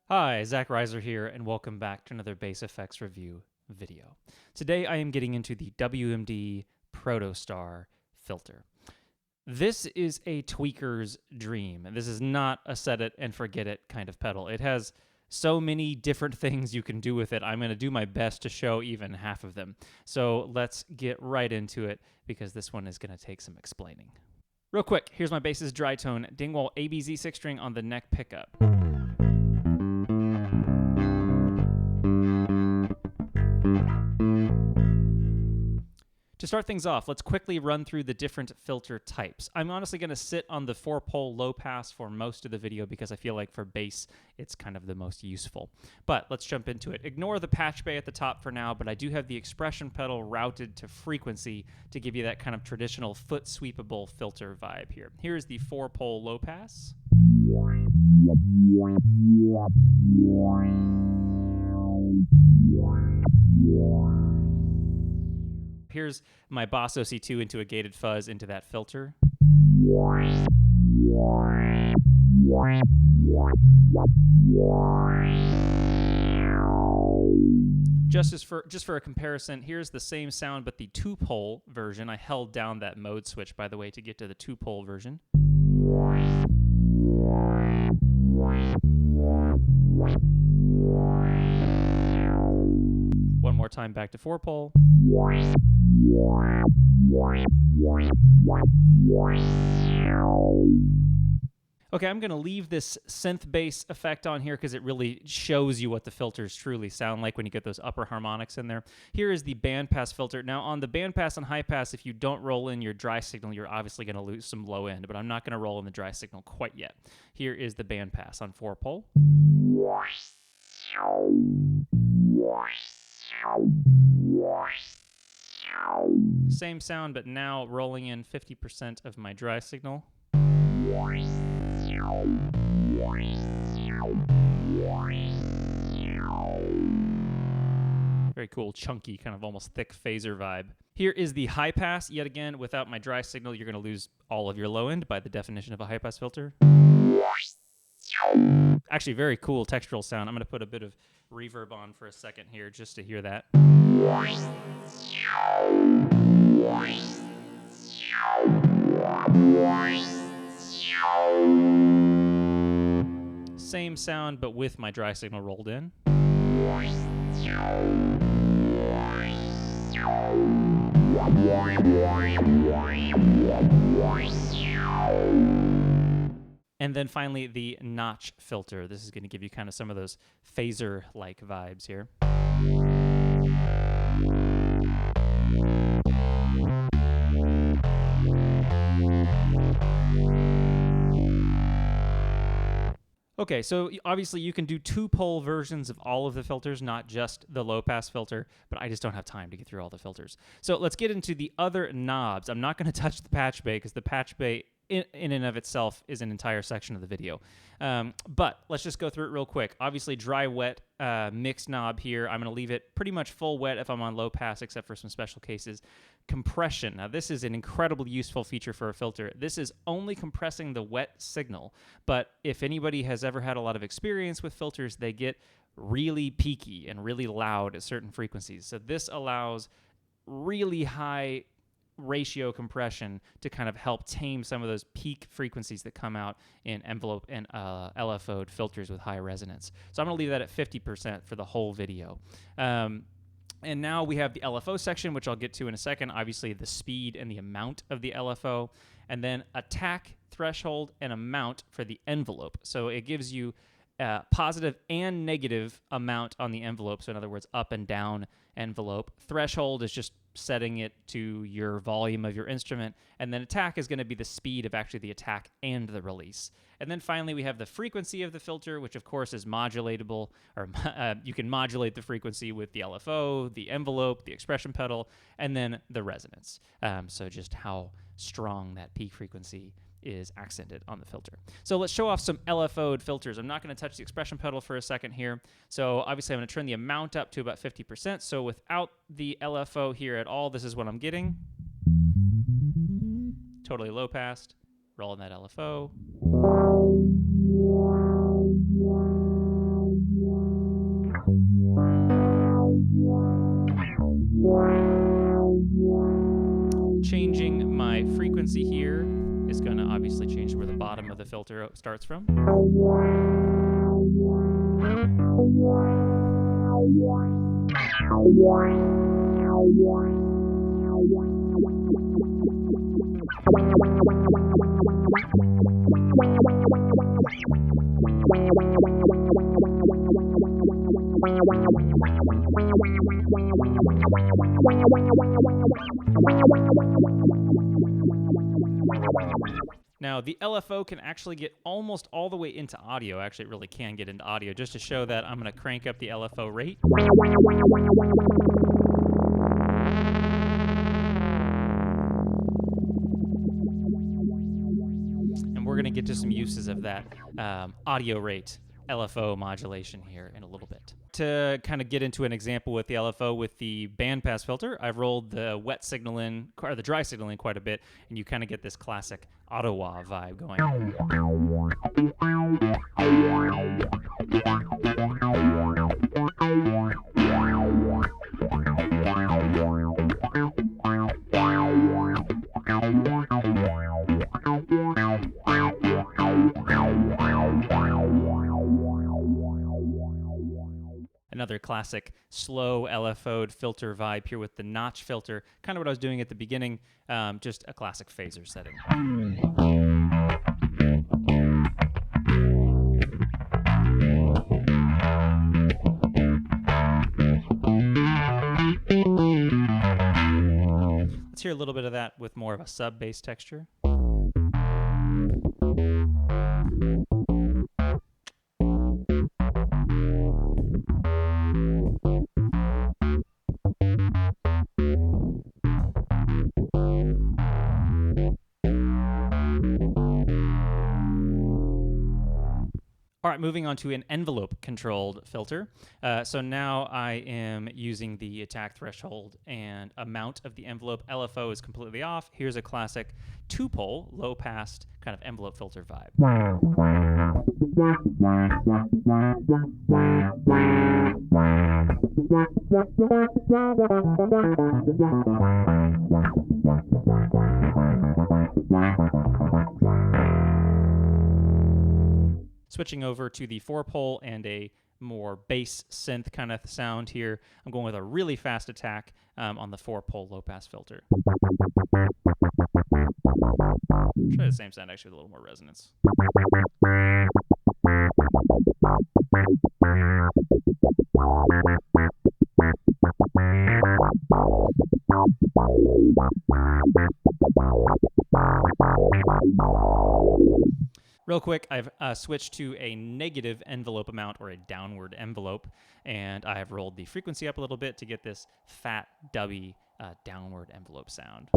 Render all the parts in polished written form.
Hi, Zach Reiser here, and welcome back to another Bass Effects review video. Today I am getting into the WMD Protostar filter. This is a tweaker's dream, and this is not a set it and forget it kind of pedal. It has so many different things you can do with it. I'm going to do my best to show even half of them. So let's get right into it, because this one is going to take some explaining. Real quick, here's my bass's dry tone, Dingwall ABZ 6-string on the neck pickup. To start things off, let's quickly run through the different filter types. I'm honestly going to sit on the 4-pole low pass for most of the video because I feel like for bass, it's kind of the most useful. But let's jump into it. Ignore the patch bay at the top for now, but I do have the expression pedal routed to frequency to give you that kind of traditional foot sweepable filter vibe here. Here's the 4-pole low pass. Here's my Boss OC2 into a gated fuzz into that filter. Just for a comparison, here's the same sound, but the 2-pole version. I held down that mode switch, by the way, to get to the 2-pole version. One more time back to 4-pole. Okay, I'm going to leave this synth bass effect on here because it really shows you what the filters truly sound like when you get those upper harmonics in there. Here is the bandpass filter. Now, on the bandpass and high pass, if you don't roll in your dry signal, you're obviously going to lose some low end, but I'm not going to roll in the dry signal quite yet. Here is the bandpass on 4-pole. Same sound, but now rolling in 50% of my dry signal. Very cool, chunky, kind of almost thick phaser vibe. Here is the high pass. Yet again, without my dry signal, you're going to lose all of your low end by the definition of a high pass filter. Actually, very cool textural sound. I'm going to put a bit of reverb on for a second here just to hear that. Same sound, but with my dry signal rolled in. And then finally, the notch filter. This is going to give you kind of some of those phaser-like vibes here. Okay, so obviously you can do 2-pole versions of all of the filters, not just the low-pass filter, but I just don't have time to get through all the filters. So let's get into the other knobs. I'm not going to touch the patch bay because the patch bay in and of itself is an entire section of the video. But let's just go through it real quick. Obviously, dry-wet mix knob here. I'm going to leave it pretty much full wet if I'm on low pass, except for some special cases. Compression. Now, this is an incredibly useful feature for a filter. This is only compressing the wet signal, but if anybody has ever had a lot of experience with filters, they get really peaky and really loud at certain frequencies. So this allows really high ratio compression to kind of help tame some of those peak frequencies that come out in envelope and LFO'd filters with high resonance. So I'm going to leave that at 50% for the whole video. And now we have the LFO section, which I'll get to in a second. Obviously, the speed and the amount of the LFO. And then attack, threshold, and amount for the envelope. So it gives you positive and negative amount on the envelope. So in other words, up and down envelope. Threshold is just setting it to your volume of your instrument. And then attack is going to be the speed of actually the attack and the release. And then finally, we have the frequency of the filter, which of course is modulatable, or you can modulate the frequency with the LFO, the envelope, the expression pedal, and then the resonance. So just how strong that peak frequency is accented on the filter. So let's show off some LFO'd filters. I'm not going to touch the expression pedal for a second here. So obviously I'm going to turn the amount up to about 50%. So without the LFO here at all, this is what I'm getting. Totally low passed. Rolling that LFO. Changing my frequency here is going to obviously change where the bottom of the filter starts from. Now, the LFO can actually get almost all the way into audio. Actually, it really can get into audio. Just to show that, I'm going to crank up the LFO rate. And we're going to get to some uses of that audio rate LFO modulation here in a little bit. To kind of get into an example with the LFO with the bandpass filter, I've rolled the wet signal in, or the dry signal in quite a bit, and you kind of get this classic Ottawa vibe going. Another classic slow LFO'd filter vibe here with the notch filter. Kind of what I was doing at the beginning, just a classic phaser setting. Let's hear a little bit of that with more of a sub-bass texture. All right, moving on to an envelope-controlled filter. So now I am using the attack threshold and amount of the envelope. LFO is completely off. Here's a classic two-pole, low-pass kind of envelope filter vibe. Switching over to the 4-pole and a more bass synth kind of sound here, I'm going with a really fast attack on the 4-pole low-pass filter. Try the same sound actually with a little more resonance. Real quick, I've switched to a negative envelope amount, or a downward envelope, and I have rolled the frequency up a little bit to get this fat, dubby, downward envelope sound.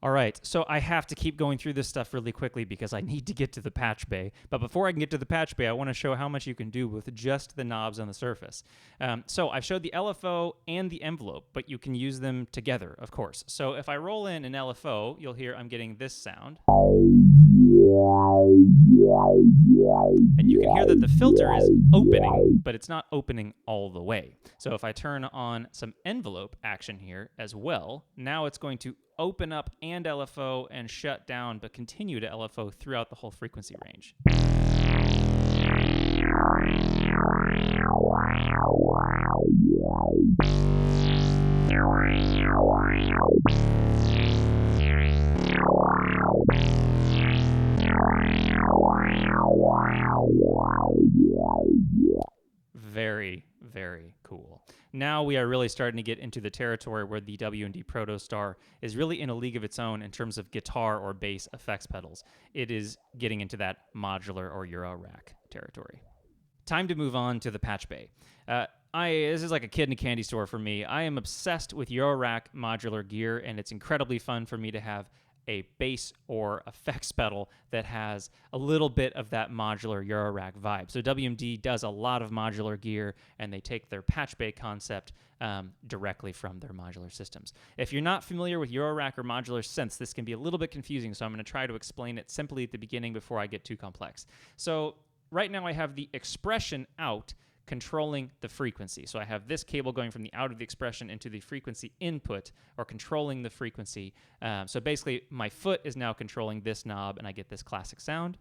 All right, so I have to keep going through this stuff really quickly because I need to get to the patch bay. But before I can get to the patch bay, I want to show how much you can do with just the knobs on the surface. So I've showed the LFO and the envelope, but you can use them together, of course. So if I roll in an LFO, you'll hear I'm getting this sound. And you can hear that the filter is opening, but it's not opening all the way. So if I turn on some envelope action here as well, now it's going to open up and LFO and shut down, but continue to LFO throughout the whole frequency range. Very, very cool. Now we are really starting to get into the territory where the WMD Protostar is really in a league of its own in terms of guitar or bass effects pedals. It is getting into that modular or Eurorack territory. Time to move on to the patchbay. This is like a kid in a candy store for me. I am obsessed with Eurorack modular gear, and it's incredibly fun for me to have a bass or effects pedal that has a little bit of that modular Eurorack vibe. So WMD does a lot of modular gear, and they take their patchbay concept directly from their modular systems. If you're not familiar with Eurorack or modular synths, this can be a little bit confusing, so I'm going to try to explain it simply at the beginning before I get too complex. So right now I have the expression out controlling the frequency. So I have this cable going from the out of the expression into the frequency input, or controlling the frequency. So basically, my foot is now controlling this knob, and I get this classic sound.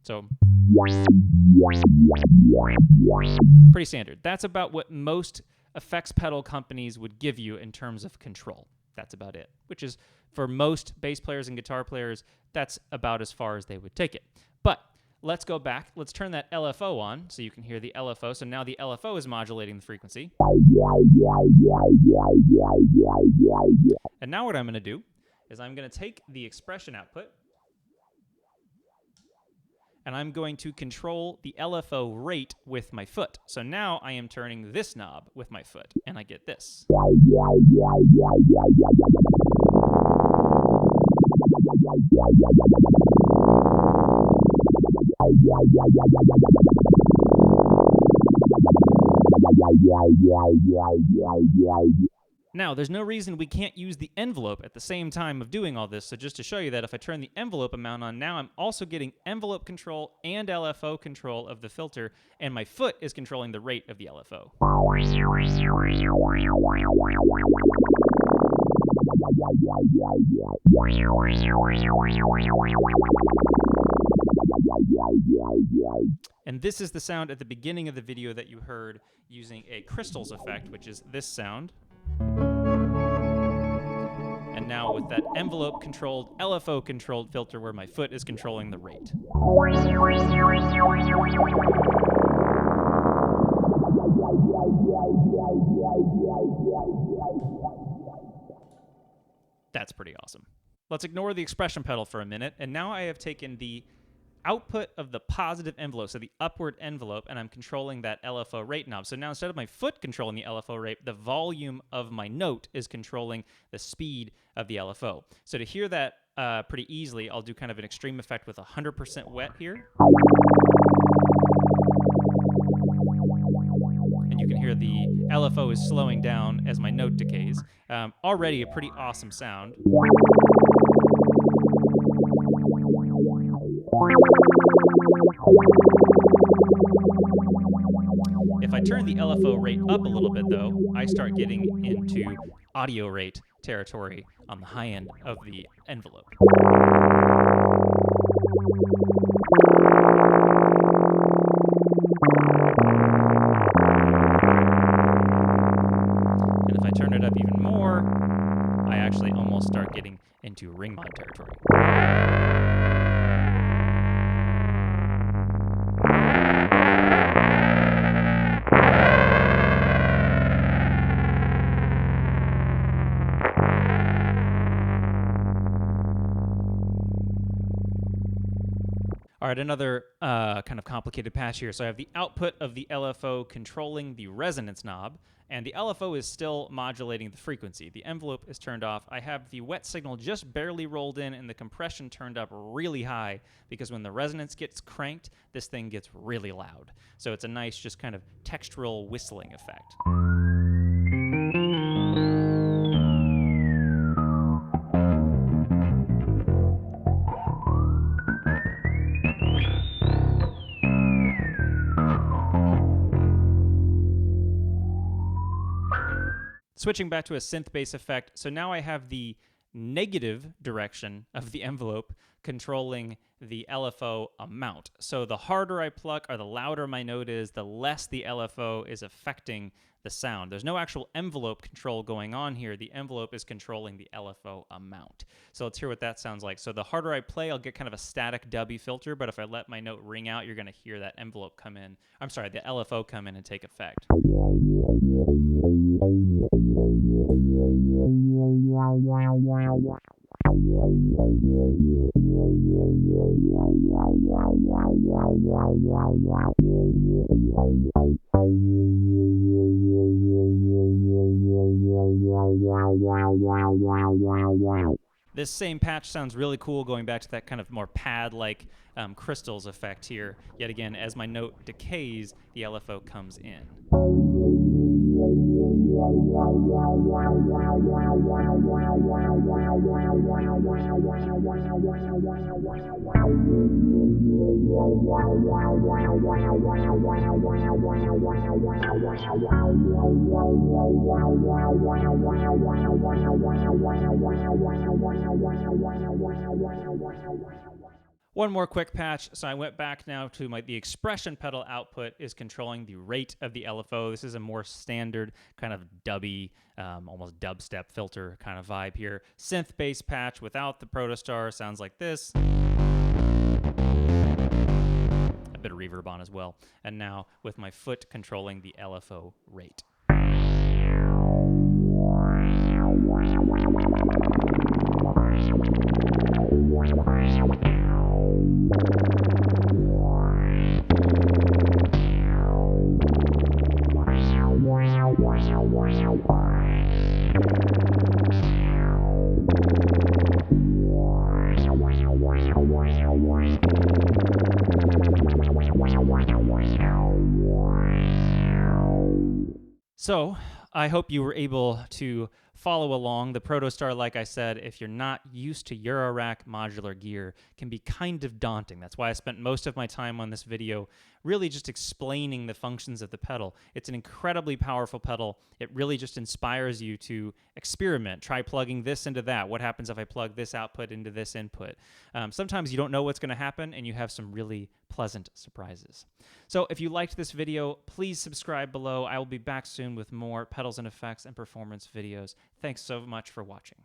So pretty standard. That's about what most effects pedal companies would give you in terms of control. That's about it, which is, for most bass players and guitar players, that's about as far as they would take it. But let's go back. Let's turn that LFO on so you can hear the LFO. So now the LFO is modulating the frequency. And now what I'm going to do is I'm going to take the expression output, and I'm going to control the LFO rate with my foot. So now I am turning this knob with my foot, and I get this. Now, there's no reason we can't use the envelope at the same time of doing all this, so just to show you that if I turn the envelope amount on, now I'm also getting envelope control and LFO control of the filter, and my foot is controlling the rate of the LFO. And this is the sound at the beginning of the video that you heard using a crystals effect, which is this sound. And now with that envelope-controlled, LFO-controlled filter where my foot is controlling the rate. That's pretty awesome. Let's ignore the expression pedal for a minute, and now I have taken the output of the positive envelope, so the upward envelope, and I'm controlling that LFO rate knob. So now instead of my foot controlling the LFO rate, the volume of my note is controlling the speed of the LFO. So to hear that pretty easily, I'll do kind of an extreme effect with 100% wet here. And you can hear the LFO is slowing down as my note decays. Already a pretty awesome sound. If I turn the LFO rate up a little bit, though, I start getting into audio rate territory on the high end of the envelope. And if I turn it up even more, I actually almost start getting into ring mod territory. All right, another kind of complicated patch here. So I have the output of the LFO controlling the resonance knob, and the LFO is still modulating the frequency. The envelope is turned off. I have the wet signal just barely rolled in and the compression turned up really high, because when the resonance gets cranked, this thing gets really loud. So it's a nice just kind of textural whistling effect. Switching back to a synth bass effect, so now I have the negative direction of the envelope controlling the LFO amount. So the harder I pluck or the louder my note is, the less the LFO is affecting the sound. There's no actual envelope control going on here. The envelope is controlling the LFO amount. So let's hear what that sounds like. So the harder I play, I'll get kind of a static dubby filter, but if I let my note ring out, you're going to hear that envelope come in. I'm sorry, the LFO come in and take effect. This same patch sounds really cool, going back to that kind of more pad-like crystals effect here. Yet again, as my note decays, the LFO comes in. One more quick patch. So I went back now to the expression pedal output is controlling the rate of the LFO. This is a more standard kind of dubby, almost dubstep filter kind of vibe here. Synth bass patch without the Protostar sounds like this. A bit of reverb on as well. And now with my foot controlling the LFO rate. So, I hope you were able to follow along. The Protostar, like I said, if you're not used to Eurorack modular gear, can be kind of daunting. That's why I spent most of my time on this video really just explaining the functions of the pedal. It's an incredibly powerful pedal. It really just inspires you to experiment. Try plugging this into that. What happens if I plug this output into this input? Sometimes you don't know what's going to happen, and you have some really pleasant surprises. So if you liked this video, please subscribe below. I will be back soon with more pedals and effects and performance videos. Thanks so much for watching.